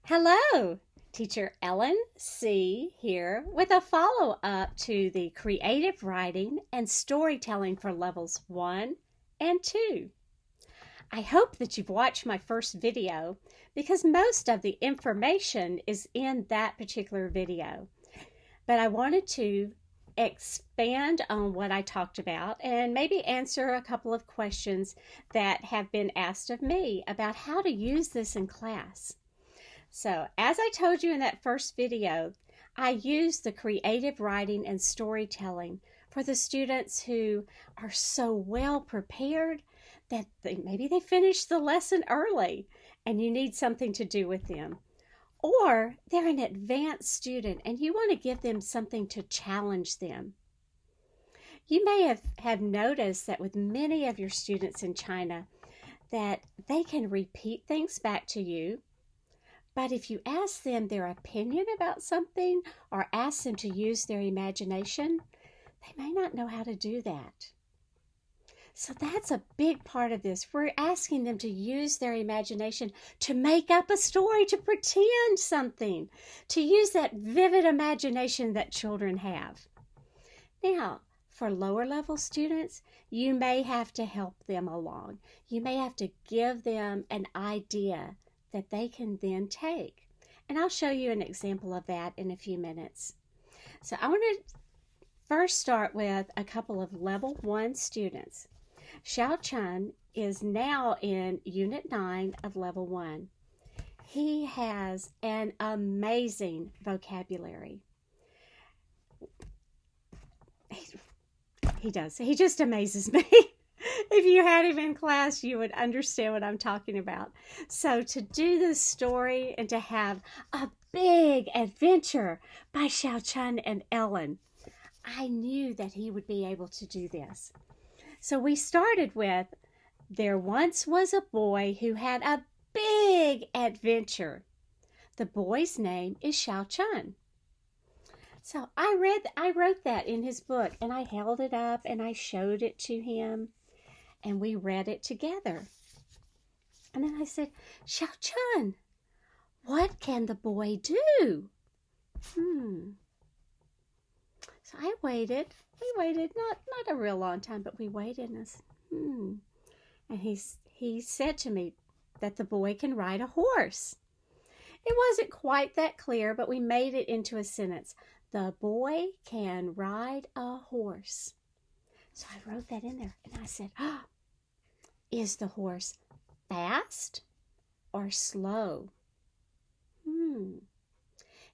Hello, Teacher Ellen C. here with a follow-up to the creative writing and storytelling for levels 1 and 2. I hope that you've watched my first video because most of the information is in that particular video. But I wanted to expand on what I talked about and maybe answer a couple of questions that have been asked of me about how to use this in class. So, as I told you in that first video, I use the creative writing and storytelling for the students who are so well prepared that maybe they finished the lesson early and you need something to do with them. Or they're an advanced student and you want to give them something to challenge them. You may have noticed that with many of your students in China that they can repeat things back to you. But if you ask them their opinion about something or ask them to use their imagination, they may not know how to do that. So that's a big part of this. We're asking them to use their imagination to make up a story, to pretend something, to use that vivid imagination that children have. Now, for lower level students, you may have to help them along. You may have to give them an idea that they can then take. And I'll show you an example of that in a few minutes. So I want to first start with a couple of level 1 students. Xiao Chun is now in Unit 9 of level 1. He has an amazing vocabulary. He does. He just amazes me. If you had him in class, you would understand what I'm talking about. So to do this story and to have a big adventure by Xiao Chun and Ellen, I knew that he would be able to do this. So we started with, there once was a boy who had a big adventure. The boy's name is Xiao Chun. So I wrote that in his book, and I held it up and I showed it to him. And we read it together. And then I said, Xiao Chun, what can the boy do? So I waited. We waited, not a real long time, but we waited. And I said, And he said to me that the boy can ride a horse. It wasn't quite that clear, but we made it into a sentence. The boy can ride a horse. So I wrote that in there. And I said, is the horse fast or slow?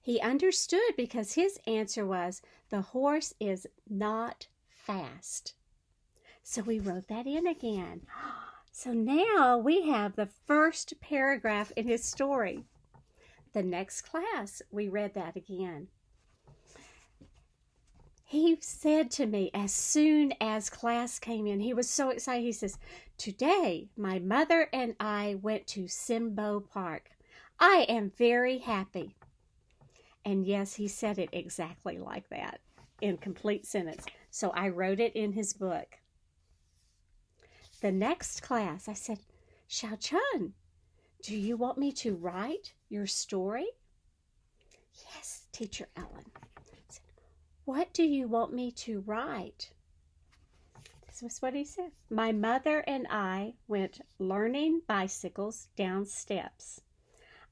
He understood because his answer was, the horse is not fast. So we wrote that in again. So now we have the first paragraph in his story. The next class, we read that again. He said to me as soon as class came in, he was so excited. He says, today my mother and I went to Simbo Park. I am very happy. And yes, he said it exactly like that in complete sentence. So I wrote it in his book. The next class, I said, Xiao Chun, do you want me to write your story? Yes, Teacher Ellen. What do you want me to write? This was what he said. My mother and I went learning bicycles down steps.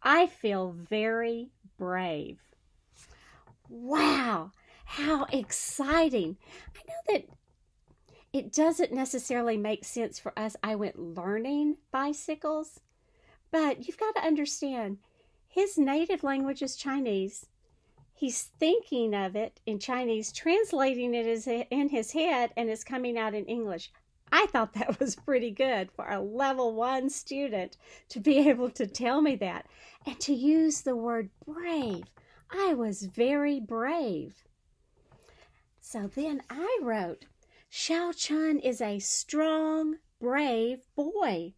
I feel very brave. Wow, how exciting. I know that it doesn't necessarily make sense for us. I went learning bicycles, but you've got to understand, his native language is Chinese. He's thinking of it in Chinese, translating it in his head, and it's coming out in English. I thought that was pretty good for a level 1 student to be able to tell me that. And to use the word brave. I was very brave. So then I wrote, Xiao Chun is a strong, brave boy.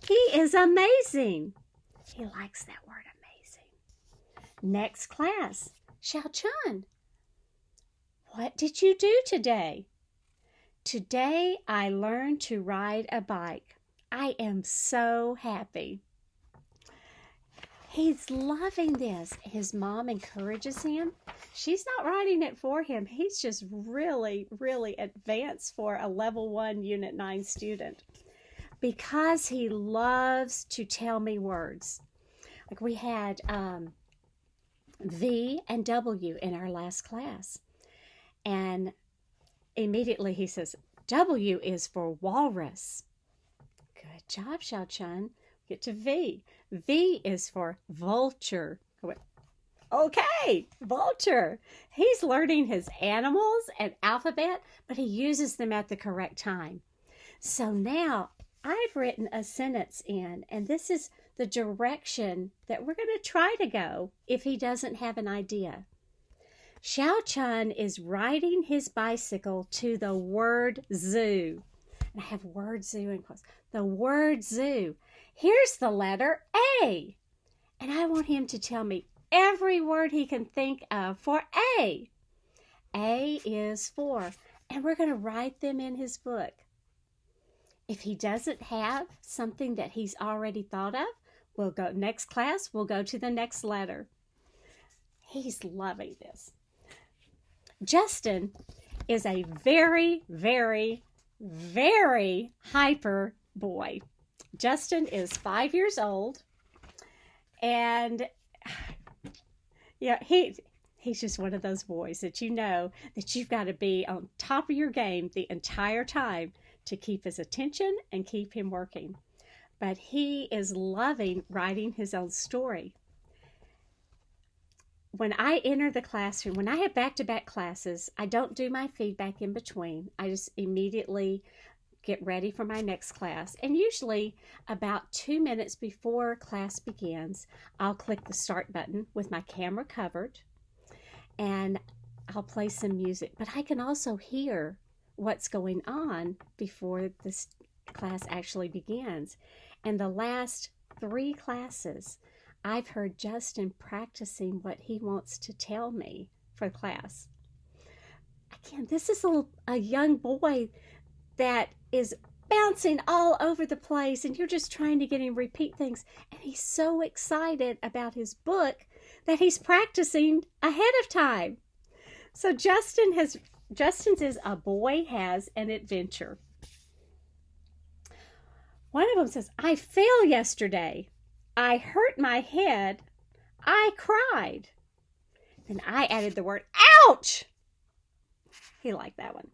He is amazing. He likes that word, amazing. Next class. Xiao Chun, what did you do today? Today I learned to ride a bike. I am so happy. He's loving this. His mom encourages him. She's not writing it for him. He's just really, really advanced for a level 1 Unit 9 student because he loves to tell me words. Like we had V and W in our last class. And immediately he says, W is for walrus. Good job, Xiao Chun. Get to V. V is for vulture. Okay, vulture. He's learning his animals and alphabet, but he uses them at the correct time. So now I've written a sentence in, and this is the direction that we're going to try to go if he doesn't have an idea. Xiao Chun is riding his bicycle to the word zoo. And I have word zoo in quotes. The word zoo. Here's the letter A. And I want him to tell me every word he can think of for A. A is for, and we're going to write them in his book. If he doesn't have something that he's already thought of, we'll go next class, we'll go to the next letter. He's loving this. Justin is a very, very, very hyper boy. Justin is 5 years old, and yeah, he's just one of those boys that you know that you've got to be on top of your game the entire time to keep his attention and keep him working. But he is loving writing his own story. When I enter the classroom, when I have back-to-back classes, I don't do my feedback in between. I just immediately get ready for my next class. And usually about 2 minutes before class begins, I'll click the start button with my camera covered and I'll play some music. But I can also hear what's going on before this class actually begins. And the last 3 classes, I've heard Justin practicing what he wants to tell me for class. Again, this is a young boy that is bouncing all over the place, and you're just trying to get him to repeat things. And he's so excited about his book that he's practicing ahead of time. So Justin's is A Boy Has an Adventure. One of them says, I fell yesterday. I hurt my head. I cried. Then I added the word, ouch! He liked that one.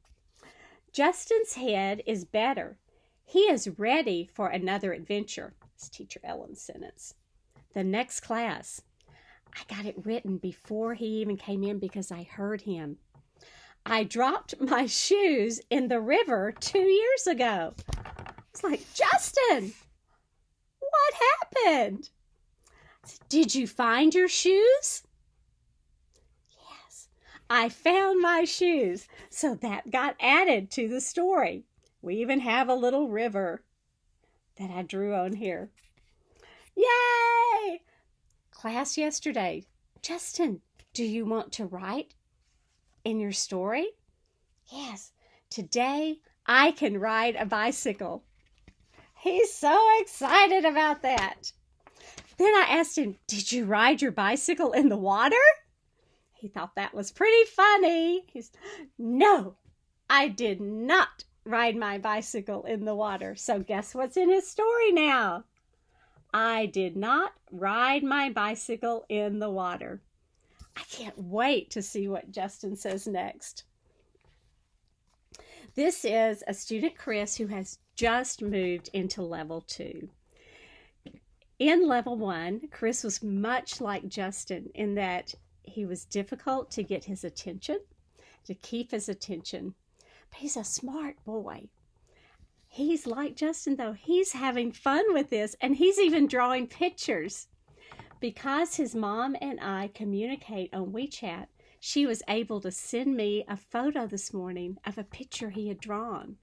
Justin's head is better. He is ready for another adventure. It's Teacher Ellen's sentence. The next class. I got it written before he even came in because I heard him. I dropped my shoes in the river 2 years ago. It's like, Justin, what happened? Did you find your shoes? Yes, I found my shoes. So that got added to the story. We even have a little river that I drew on here. Yay! Class yesterday. Justin, do you want to write in your story? Yes. Today, I can ride a bicycle. He's so excited about that. Then I asked him, did you ride your bicycle in the water? He thought that was pretty funny. No, I did not ride my bicycle in the water. So guess what's in his story now? I did not ride my bicycle in the water. I can't wait to see what Justin says next. This is a student, Chris, who has just moved into level 2. In level 1, Chris was much like Justin in that he was difficult to get his attention, to keep his attention. But he's a smart boy. He's like Justin, though. He's having fun with this, and he's even drawing pictures. Because his mom and I communicate on WeChat, she was able to send me a photo this morning of a picture he had drawn.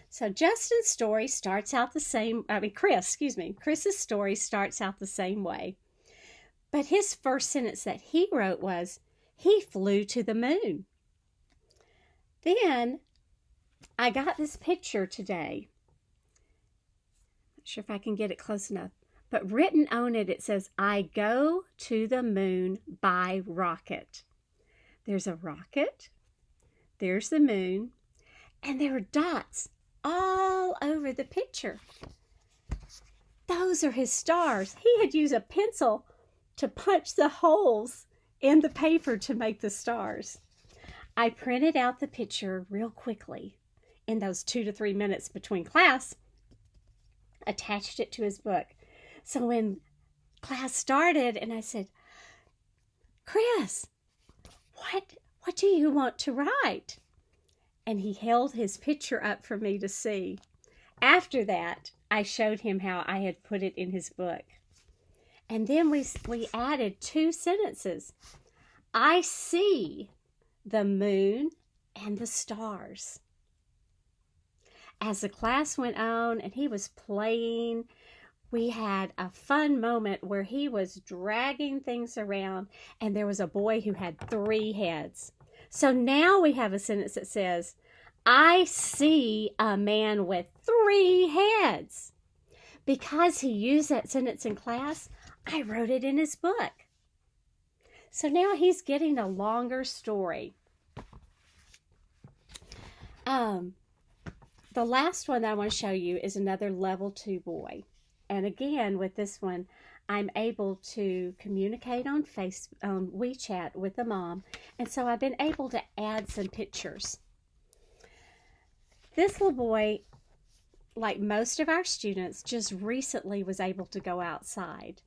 So Justin's story starts out the same, Chris's story starts out the same way. But his first sentence that he wrote was, he flew to the moon. Then I got this picture today. Not sure if I can get it close enough. But written on it, it says, I go to the moon by rocket. There's a rocket, there's the moon, and there are dots all over the picture. Those are his stars. He had used a pencil to punch the holes in the paper to make the stars. I printed out the picture real quickly in those 2 to 3 minutes between class, attached it to his book. So when class started and I said, Chris, what do you want to write? And he held his picture up for me to see. After that, I showed him how I had put it in his book. And then we added 2 sentences. I see the moon and the stars. As the class went on and he was playing, we had a fun moment where he was dragging things around and there was a boy who had 3 heads. So now we have a sentence that says, I see a man with 3 heads. Because he used that sentence in class, I wrote it in his book. So now he's getting a longer story. The last one that I want to show you is another level 2 boy. And again, with this one, I'm able to communicate on WeChat with the mom. And so I've been able to add some pictures. This little boy, like most of our students, just recently was able to go outside.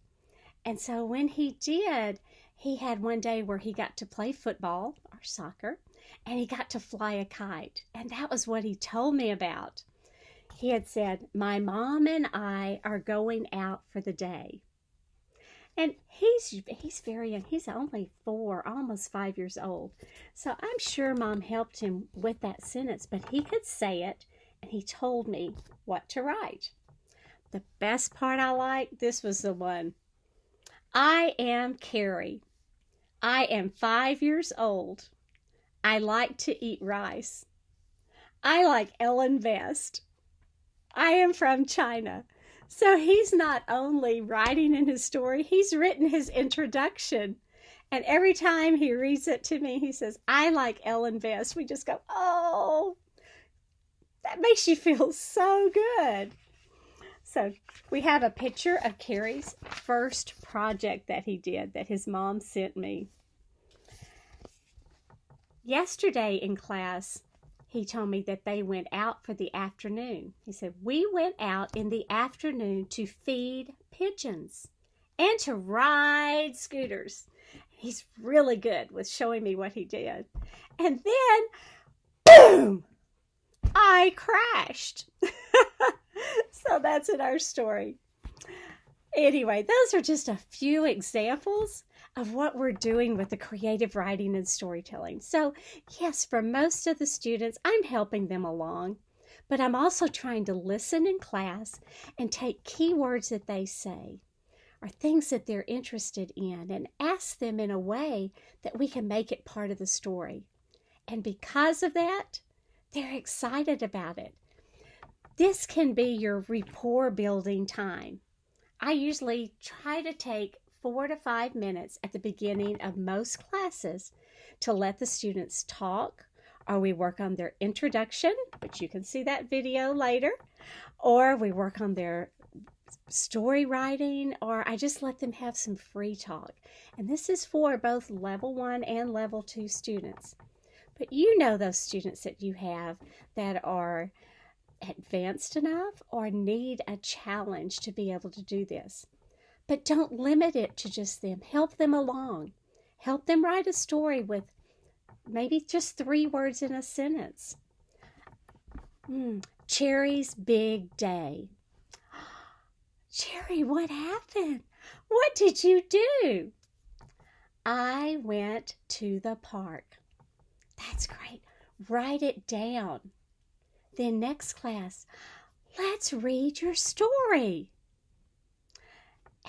And so when he did, he had one day where he got to play football or soccer, and he got to fly a kite. And that was what he told me about. He had said, my mom and I are going out for the day. And he's very young. He's only 4, almost 5 years old. So I'm sure mom helped him with that sentence, but he could say it, and he told me what to write. The best part I liked, this was the one. I am Carrie. I am 5 years old. I like to eat rice. I like Ellen best. I am from China. So he's not only writing in his story, he's written his introduction. And every time he reads it to me, he says, I like Ellen best. We just go, oh, that makes you feel so good. So we have a picture of Carrie's first project that he did that his mom sent me. Yesterday in class, he told me that they went out for the afternoon. He said, we went out in the afternoon to feed pigeons and to ride scooters. He's really good with showing me what he did. And then, boom, I crashed. So that's in our story. Anyway, those are just a few examples of what we're doing with the creative writing and storytelling. So yes, for most of the students, I'm helping them along, but I'm also trying to listen in class and take keywords that they say or things that they're interested in and ask them in a way that we can make it part of the story. And because of that, they're excited about it. This can be your rapport building time. I usually try to take 4 to 5 minutes at the beginning of most classes to let the students talk, or we work on their introduction, which you can see that video later, or we work on their story writing, or I just let them have some free talk. And this is for both level 1 and level 2 students. But you know those students that you have that are advanced enough or need a challenge to be able to do this. But don't limit it to just them. Help them along. Help them write a story with maybe just 3 words in a sentence. Cherry's big day. Cherry, what happened? What did you do? I went to the park. That's great. Write it down. Then next class, let's read your story.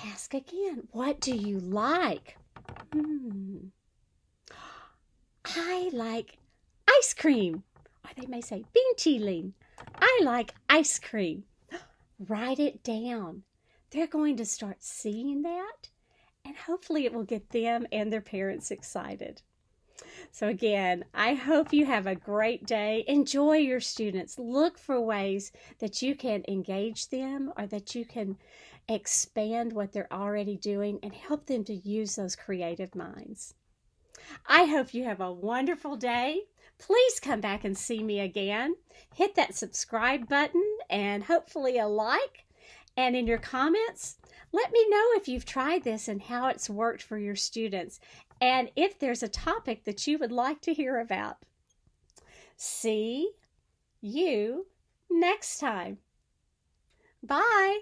Ask again, what do you like? I like ice cream. Or they may say, Binchiling. I like ice cream. Write it down. they're going to start seeing that, and hopefully it will get them and their parents excited. So again, I hope you have a great day. Enjoy your students. Look for ways that you can engage them or that you can expand what they're already doing and help them to use those creative minds. I hope you have a wonderful day. Please come back and see me again. Hit that subscribe button and hopefully a like. And in your comments, let me know if you've tried this and how it's worked for your students, and if there's a topic that you would like to hear about. See you next time. Bye.